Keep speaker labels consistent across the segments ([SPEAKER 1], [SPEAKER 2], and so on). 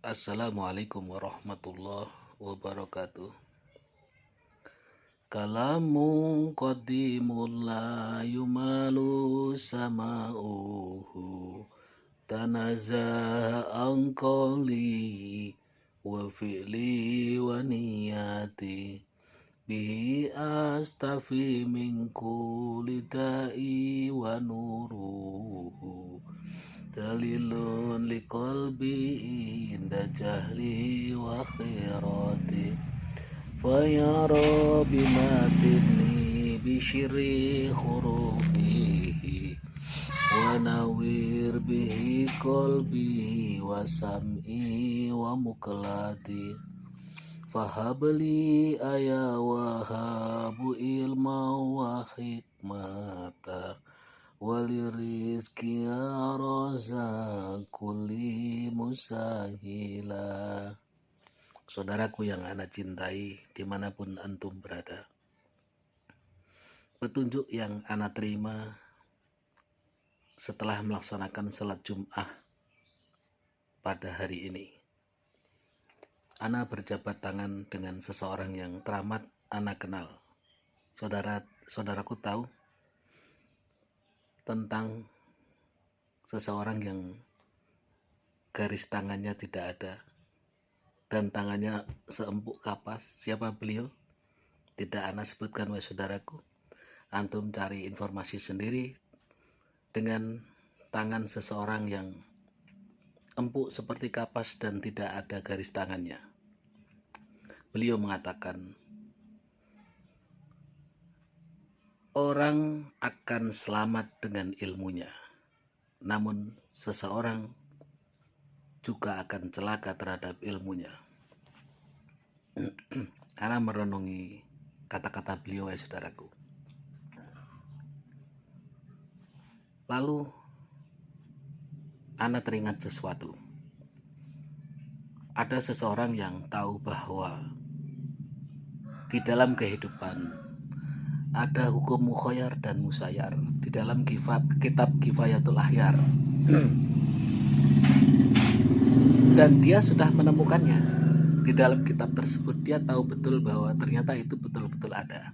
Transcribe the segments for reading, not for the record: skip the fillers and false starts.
[SPEAKER 1] Assalamualaikum warahmatullahi wabarakatuh. Kalamu qadimul la yumalu sama'uhu tanazzaha anqali wa fi'li wa niyati bihi astafi min kulli da'i wa nuruhu dalilun liqalbi inda jahli wa khirati fayara bimatini bishri khurufihi wa nawir bihi qalbi wa sam'i wa muklati fahabli aya wahabu ilma wa hikmata walirizki ya kulli musahila. Saudaraku yang ana cintai dimanapun antum berada, petunjuk yang ana terima setelah melaksanakan salat Jum'ah pada hari ini, ana berjabat tangan dengan seseorang yang teramat ana kenal. Saudaraku tahu tentang seseorang yang garis tangannya tidak ada dan tangannya seempuk kapas. Siapa beliau? Tidak ana sebutkan, wahai saudaraku. Antum cari informasi sendiri. Dengan tangan seseorang yang empuk seperti kapas dan tidak ada garis tangannya. Beliau mengatakan, orang akan selamat dengan ilmunya, namun seseorang juga akan celaka terhadap ilmunya. Ana merenungi kata-kata beliau, ya saudaraku. Lalu ana teringat sesuatu. Ada seseorang yang tahu bahwa di dalam kehidupan ada hukum mukhayyar dan musayyar di dalam kitab Kifayatul Akhyar. Dan dia sudah menemukannya. Di dalam kitab tersebut dia tahu betul bahwa ternyata itu betul-betul ada.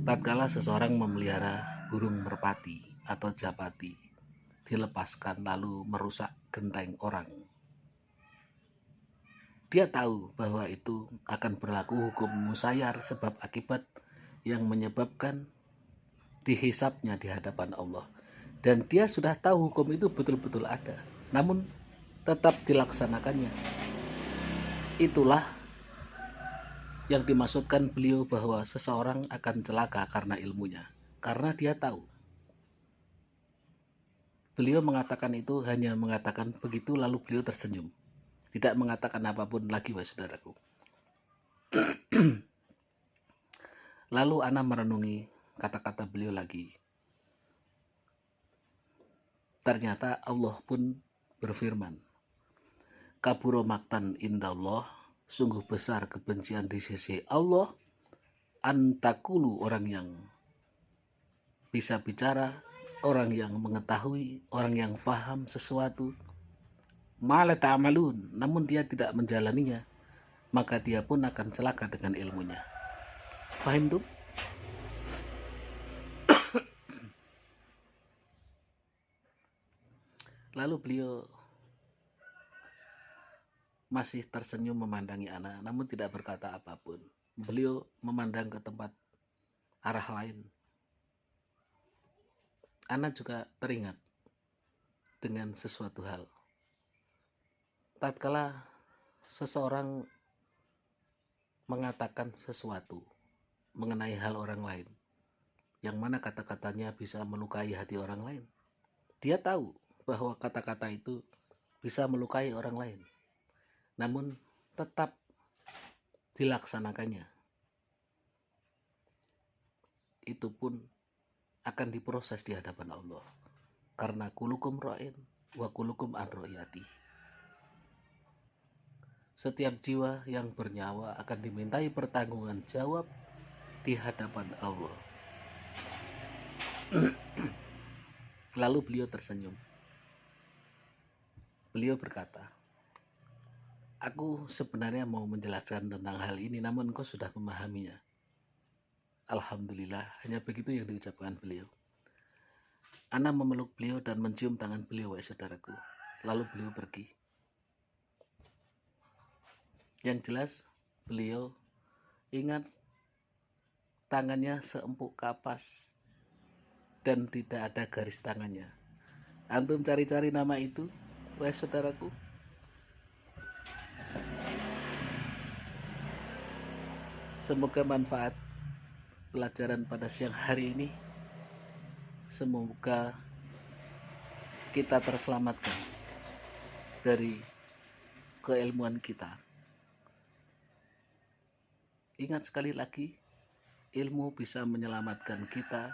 [SPEAKER 1] Tatkala seseorang memelihara burung merpati atau japati, dilepaskan lalu merusak genteng orang, dia tahu bahwa itu akan berlaku hukum musayyar sebab akibat yang menyebabkan dihisapnya di hadapan Allah. Dan dia sudah tahu hukum itu betul-betul ada, namun tetap dilaksanakannya. Itulah yang dimaksudkan beliau bahwa seseorang akan celaka karena ilmunya, karena dia tahu. Beliau mengatakan itu, hanya mengatakan begitu lalu beliau tersenyum, tidak mengatakan apapun lagi, wahai saudaraku. Lalu ana merenungi kata-kata beliau lagi. Ternyata Allah pun berfirman, kabura maktan indallah, sungguh besar kebencian di sisi Allah, antakulu, orang yang bisa bicara, orang yang mengetahui, orang yang faham sesuatu, mala ta'malun, namun dia tidak menjalaninya, maka dia pun akan celaka dengan ilmunya. Fahim tuh? Lalu beliau masih tersenyum memandangi ana, namun tidak berkata apapun. Beliau memandang ke tempat arah lain. Ana juga teringat dengan sesuatu hal. Tatkala seseorang mengatakan sesuatu mengenai hal orang lain, yang mana kata-katanya bisa melukai hati orang lain, dia tahu bahwa kata-kata itu bisa melukai orang lain, namun tetap dilaksanakannya. Itu pun akan diproses di hadapan Allah, karena kulukum ra'in wa kulukum an ra'iyati. Setiap jiwa yang bernyawa akan dimintai pertanggungan jawab di hadapan Allah. Lalu beliau tersenyum. beliau berkata, aku sebenarnya mau menjelaskan tentang hal ini, namun engkau sudah memahaminya. Alhamdulillah, hanya begitu yang diucapkan beliau. Ana memeluk beliau dan mencium tangan beliau, wahai saudaraku. Lalu beliau pergi. Yang jelas, beliau ingat tangannya seempuk kapas dan tidak ada garis tangannya. Antum cari-cari nama itu, wahai saudaraku. Semoga manfaat pelajaran pada siang hari ini. Semoga kita terselamatkan dari keilmuan kita. Ingat sekali lagi, ilmu bisa menyelamatkan kita,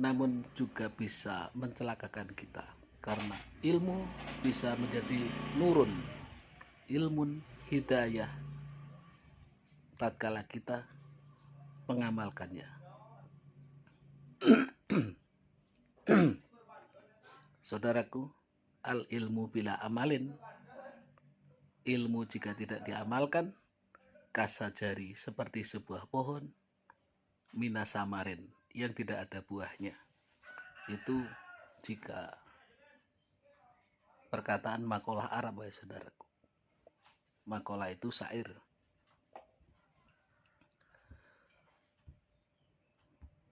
[SPEAKER 1] namun juga bisa mencelakakan kita. Karena ilmu bisa menjadi nurun, ilmun hidayah, tatkala kita mengamalkannya. Saudaraku, al ilmu bila amalin, ilmu jika tidak diamalkan, kasajari seperti sebuah pohon, minasamarin yang tidak ada buahnya. Itu jika perkataan makalah Arab, ya saudaraku. Makalah itu syair.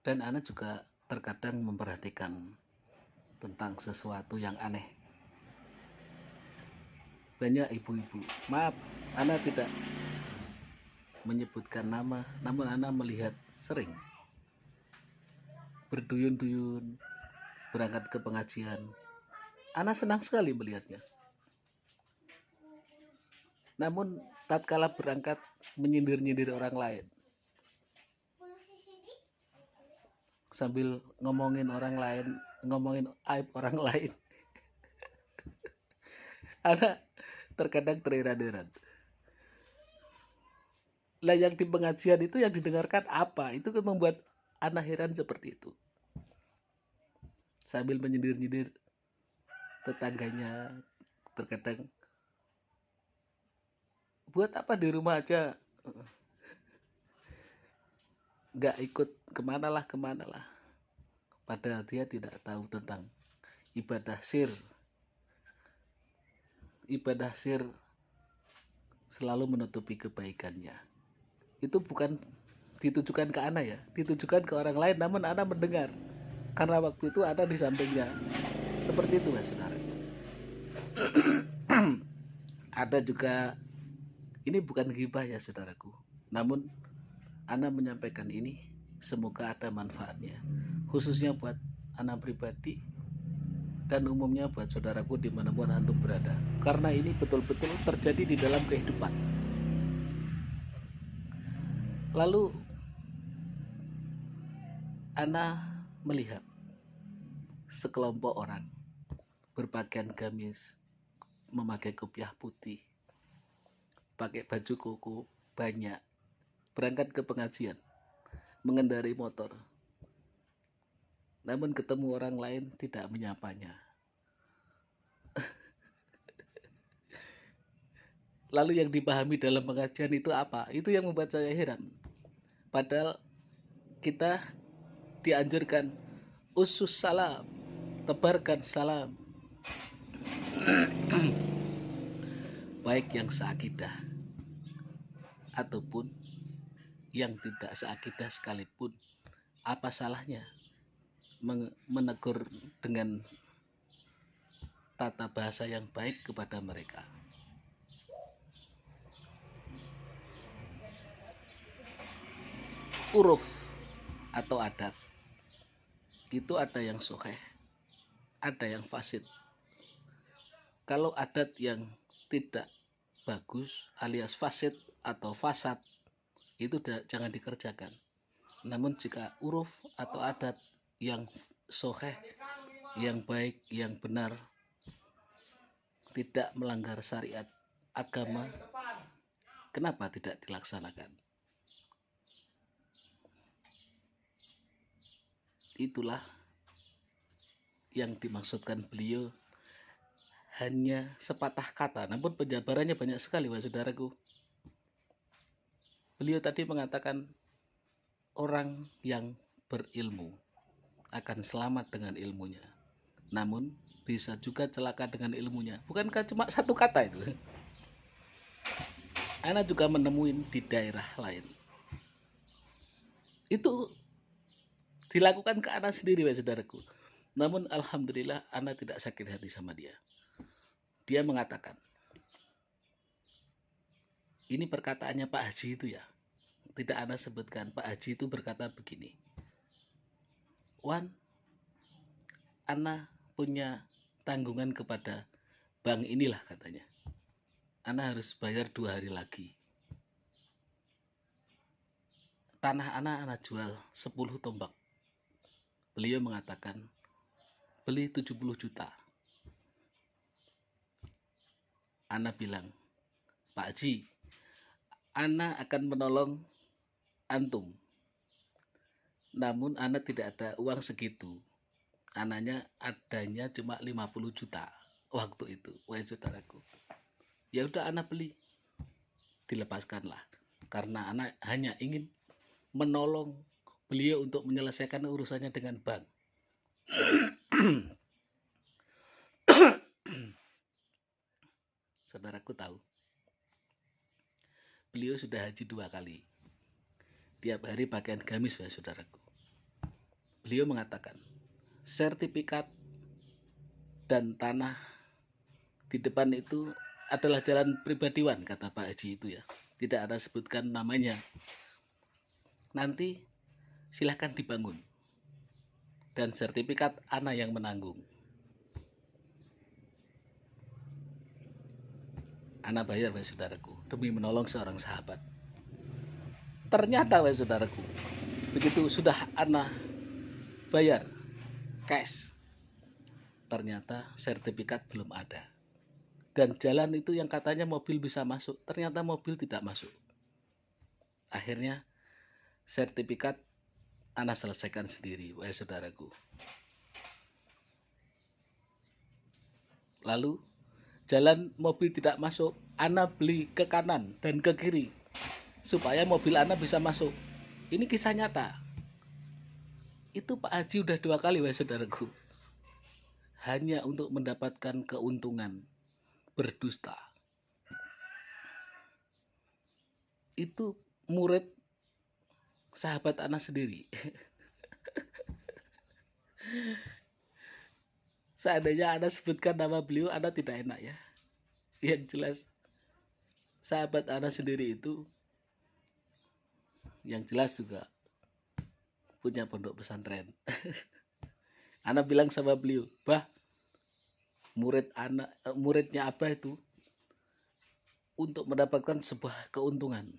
[SPEAKER 1] Dan Ana juga terkadang memperhatikan tentang sesuatu yang aneh. Banyak ibu-ibu, maaf, Ana tidak menyebutkan nama, namun Ana melihat sering berduyun-duyun berangkat ke pengajian. Ana senang sekali melihatnya. Namun tatkala berangkat menyindir-nyindir orang lain, sambil ngomongin orang lain, ngomongin aib orang lain, Ana terkadang terheran-heran. Lah yang di pengajian itu yang didengarkan apa? Itu kan membuat Ana heran seperti itu. Sambil menyindir-nyindir tetangganya, terkadang, buat apa di rumah aja, nggak ikut kemana lah. Padahal dia tidak tahu tentang ibadah sir. Ibadah sir selalu menutupi kebaikannya. Itu bukan ditujukan ke Ana ya, ditujukan ke orang lain, namun Ana mendengar. Karena waktu itu ada di sampingnya. Seperti itu, ya saudara. Ada juga, ini bukan ghibah ya saudaraku, namun Ana menyampaikan ini semoga ada manfaatnya, khususnya buat Ana pribadi dan umumnya buat saudaraku dimanapun antum berada, karena ini betul-betul terjadi di dalam kehidupan. Lalu Ana melihat sekelompok orang berpakaian gamis, memakai kopiah putih, pakai baju koko banyak, berangkat ke pengajian, mengendarai motor. Namun ketemu orang lain tidak menyapanya. Lalu yang dipahami dalam pengajian itu apa? Itu yang membuat saya heran. Padahal kita dianjurkan usus salam, tebarkan salam. Baik yang seakidah ataupun yang tidak seakidah sekalipun, apa salahnya menegur dengan tata bahasa yang baik kepada mereka. Uruf atau adat itu ada yang sahih, ada yang fasid. Kalau adat yang tidak bagus alias fasid atau fasad, itu jangan dikerjakan. Namun jika uruf atau adat yang sahih, yang baik, yang benar, tidak melanggar syariat agama, kenapa tidak dilaksanakan? Itulah yang dimaksudkan beliau hanya sepatah kata, namun penjabarannya banyak sekali, Wahai saudaraku. Beliau tadi mengatakan orang yang berilmu akan selamat dengan ilmunya, namun bisa juga celaka dengan ilmunya. Bukankah cuma satu kata itu? Ana juga menemuin di daerah lain. Itu dilakukan ke Ana sendiri, Wahai saudaraku. Namun alhamdulillah Ana tidak sakit hati sama dia. Dia mengatakan, ini perkataannya Pak Haji itu ya. Tidak Ana sebutkan, Pak Haji itu berkata begini. Wan, Ana punya tanggungan kepada bank inilah katanya. Ana harus bayar 2 hari lagi. Tanah Ana jual 10 tombak. Beliau mengatakan, beli 70 juta. Ana bilang, Pak Haji, Ana akan menolong antum. Namun Ana tidak ada uang segitu. Ananya adanya cuma 50 juta waktu itu, wahai saudaraku. Ya udah Ana beli. Dilepaskanlah. Karena Ana hanya ingin menolong beliau untuk menyelesaikan urusannya dengan bank. Saudaraku tahu, beliau sudah haji 2 kali. Tiap hari pakaian gamis, wahai saudaraku. Beliau mengatakan, sertifikat dan tanah di depan itu adalah jalan pribadiwan, kata Pak Haji itu ya. Tidak ada sebutkan namanya. Nanti silahkan dibangun. Dan sertifikat Ana yang menanggung. Ana bayar, wahai saudaraku, demi menolong seorang sahabat. Ternyata, wahai saudaraku, begitu sudah Ana bayar cash, ternyata sertifikat belum ada. Dan jalan itu yang katanya mobil bisa masuk, ternyata mobil tidak masuk. Akhirnya sertifikat Ana selesaikan sendiri, wahai saudaraku. Lalu jalan mobil tidak masuk, Ana beli ke kanan dan ke kiri supaya mobil Ana bisa masuk. Ini kisah nyata. Itu Pak Haji udah 2 kali, wahai saudaraku, hanya untuk mendapatkan keuntungan berdusta. Itu murid sahabat Ana sendiri. Seandainya Ana sebutkan nama beliau, Ana tidak enak ya. Yang jelas sahabat Ana sendiri itu yang jelas juga punya pondok pesantren. Ana bilang sama beliau, bah, muridnya Abah itu untuk mendapatkan sebuah keuntungan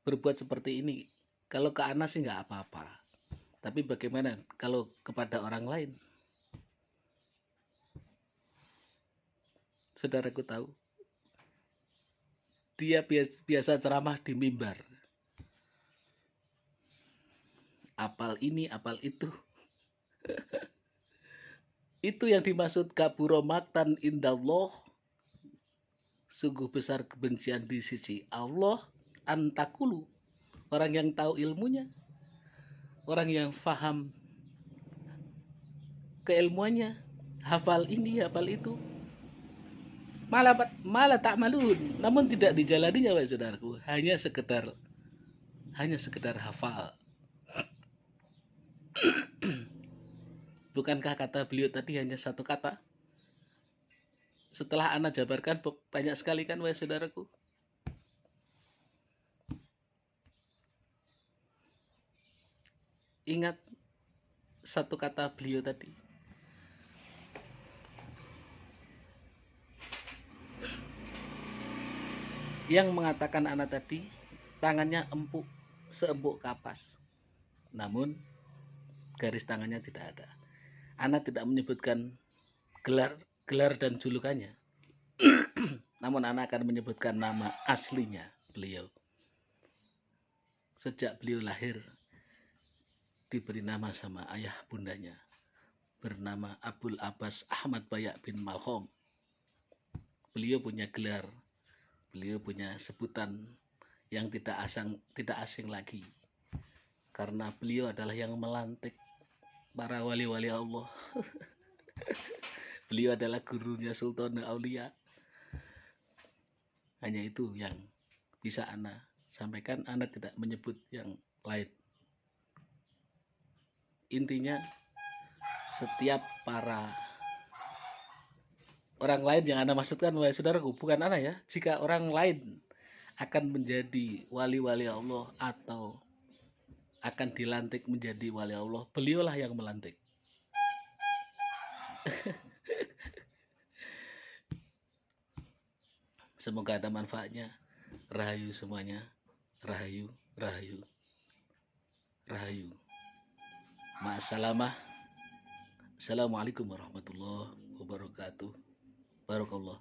[SPEAKER 1] berbuat seperti ini. Kalau ke Ana sih nggak apa-apa, tapi bagaimana kalau kepada orang lain? Saudaraku tahu, dia biasa ceramah di mimbar, apal ini, apal itu. Itu yang dimaksud kaburo maktan indallah, sungguh besar kebencian di sisi Allah, antakulu, orang yang tahu ilmunya, orang yang faham keilmuannya, hafal ini, hafal itu, malah tak malun, namun tidak dijalaninya, wahai saudaraku, hanya sekedar hafal. Bukankah kata beliau tadi hanya satu kata? Setelah Ana jabarkan banyak sekali kan, wahai saudaraku. Ingat satu kata beliau tadi. Yang mengatakan Ana tadi, tangannya empuk, seempuk kapas. Namun garis tangannya tidak ada. Ana tidak menyebutkan gelar dan julukannya. Namun Ana akan menyebutkan nama aslinya beliau. Sejak beliau lahir diberi nama sama ayah bundanya. bernama Abul Abbas Ahmad Bayak bin Malhom. Beliau punya gelar, beliau punya sebutan yang tidak asing lagi, karena beliau adalah yang melantik para wali-wali Allah. Beliau adalah gurunya Sultan Aulia. Hanya itu yang bisa Ana sampaikan, Ana tidak menyebut yang lain. Intinya, setiap para orang lain yang Ana maksudkan, wahai saudaraku, bukan Ana ya. Jika orang lain akan menjadi wali-wali Allah atau akan dilantik menjadi wali Allah, beliaulah yang melantik. Semoga ada manfaatnya. Rahayu semuanya. Rahayu, rahayu, rahayu. Ma'assalamah. Assalamualaikum warahmatullahi wabarakatuh. Barakallah.